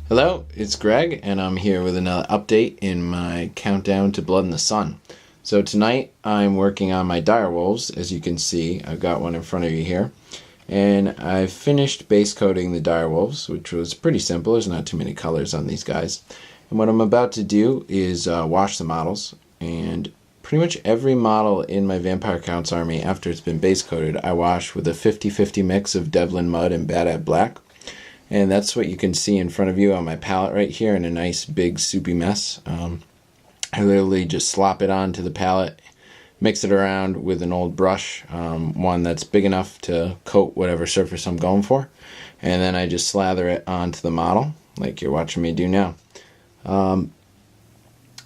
Hello, it's Greg, and I'm here with another update in my countdown to Blood in the Sun. So tonight I'm working on my direwolves. As you can see, I've got one in front of you here. And I've finished base coating the direwolves, which was pretty simple. There's not too many colors on these guys. And what I'm about to do is wash the models. And pretty much every model in my Vampire Counts army, after it's been base coated, I wash with a 50-50 mix of Devlin Mud and Bad Black. And that's what you can see in front of you on my palette right here in a nice big soupy mess. I literally just slop it onto the palette, mix it around with an old brush, one that's big enough to coat whatever surface I'm going for. And then I just slather it onto the model, like you're watching me do now.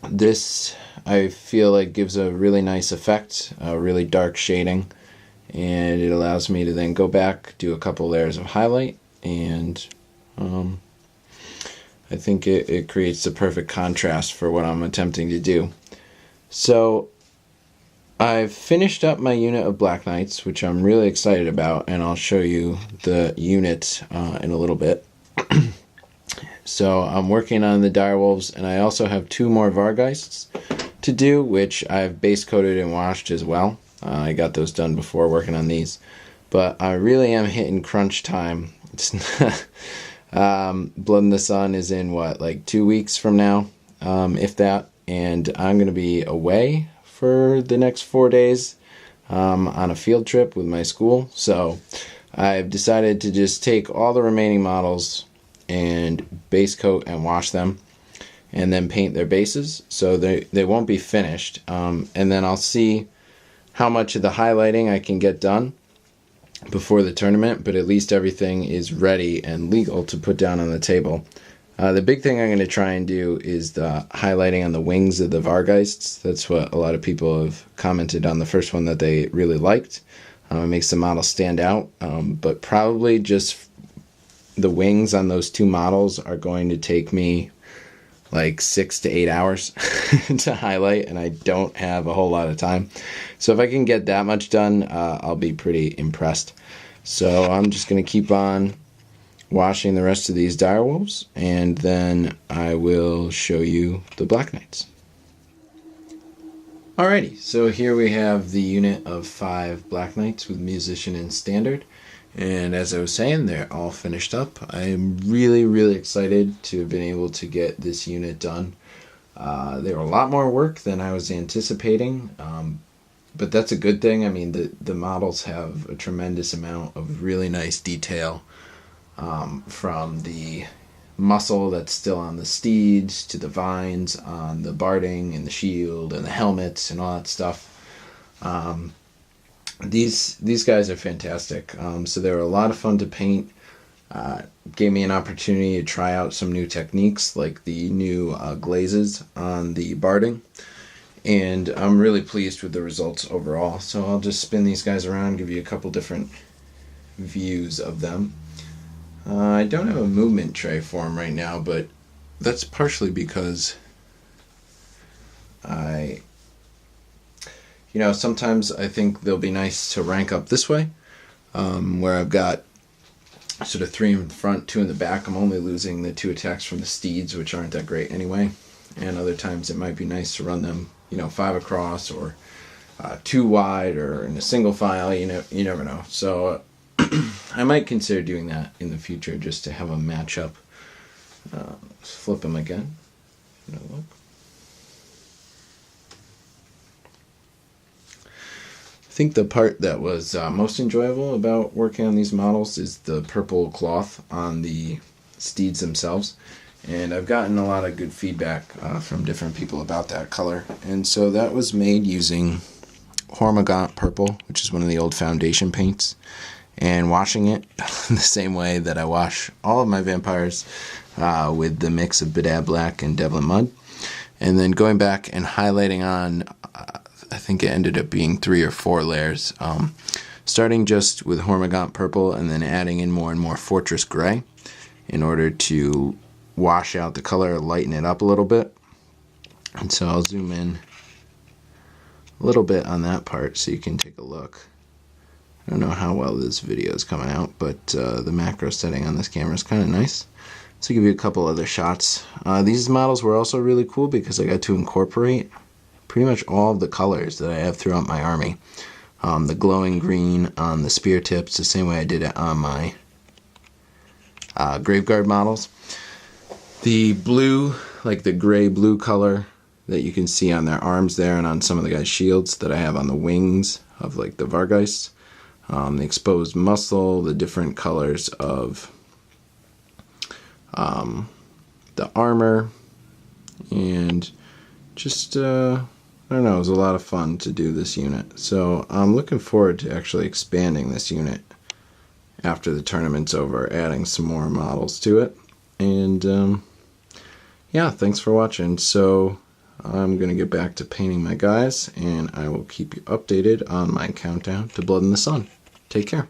This, I feel like, gives a really nice effect, a really dark shading. And it allows me to then go back, do a couple layers of highlight, and I think it creates the perfect contrast for what I'm attempting to do. So I've finished up my unit of Black Knights, which I'm really excited about, and I'll show you the unit in a little bit. So I'm working on the direwolves, and I also have 2 more Vargheists to do, which I've base coated and washed as well. I got those done before working on these, but I really am hitting crunch time. Blood in the Sun is in what, like 2 weeks from now, if that, and I'm going to be away for the next 4 days on a field trip with my school. So I've decided to just take all the remaining models and base coat and wash them, and then paint their bases so they won't be finished, and then I'll see how much of the highlighting I can get done before the tournament, but at least everything is ready and legal to put down on the table. The big thing I'm going to try and do is the highlighting on the wings of the Vargheists. That's what a lot of people have commented on the first one that they really liked. It makes the model stand out, but probably just the wings on those 2 models are going to take me like 6 to 8 hours to highlight, and I don't have a whole lot of time. So if I can get that much done, I'll be pretty impressed. So I'm just going to keep on washing the rest of these direwolves, and then I will show you the Black Knights. Alrighty, so here we have the unit of 5 Black Knights with Musician and Standard. And as I was saying, they're all finished up. I'm really excited to have been able to get this unit done. They were a lot more work than I was anticipating, but that's a good thing. I mean, the models have a tremendous amount of really nice detail, from the muscle that's still on the steeds to the vines on the barding and the shield and the helmets and all that stuff. These guys are fantastic. So they were a lot of fun to paint. Gave me an opportunity to try out some new techniques, like the new glazes on the barding, and I'm really pleased with the results overall. So I'll just spin these guys around, give you a couple different views of them. I don't have a movement tray for them right now, but that's partially because sometimes I think they'll be nice to rank up this way, where I've got sort of 3 in front, 2 in the back. I'm only losing the 2 attacks from the steeds, which aren't that great anyway. And other times it might be nice to run them, 5 across, or 2 wide, or in a single file. You never know. So I might consider doing that in the future, just to have a matchup. Let's flip them again. Look. I think the part that was most enjoyable about working on these models is the purple cloth on the steeds themselves, and I've gotten a lot of good feedback from different people about that color. And so that was made using Hormigaunt purple, which is one of the old foundation paints, and washing it the same way that I wash all of my vampires, with the mix of Bad Black and Devlin Mud, and then going back and highlighting on I think it ended up being 3 or 4 layers, starting just with Hormigaunt purple and then adding in more and more Fortress gray in order to wash out the color, lighten it up a little bit. And so I'll zoom in a little bit on that part so you can take a look. I don't know how well this video is coming out, but the macro setting on this camera is kind of nice. to give you a couple other shots. These models were also really cool because I got to incorporate pretty much all of the colors that I have throughout my army. The glowing green on the spear tips, the same way I did it on my Grave Guard models. The blue, like the gray blue color that you can see on their arms there and on some of the guys' shields that I have on the wings of like the Vargeists. The exposed muscle, the different colors of the armor, and just, I don't know, it was a lot of fun to do this unit. So I'm looking forward to actually expanding this unit after the tournament's over, adding some more models to it. And yeah, thanks for watching. So I'm going to get back to painting my guys, and I will keep you updated on my countdown to Blood in the Sun. Take care.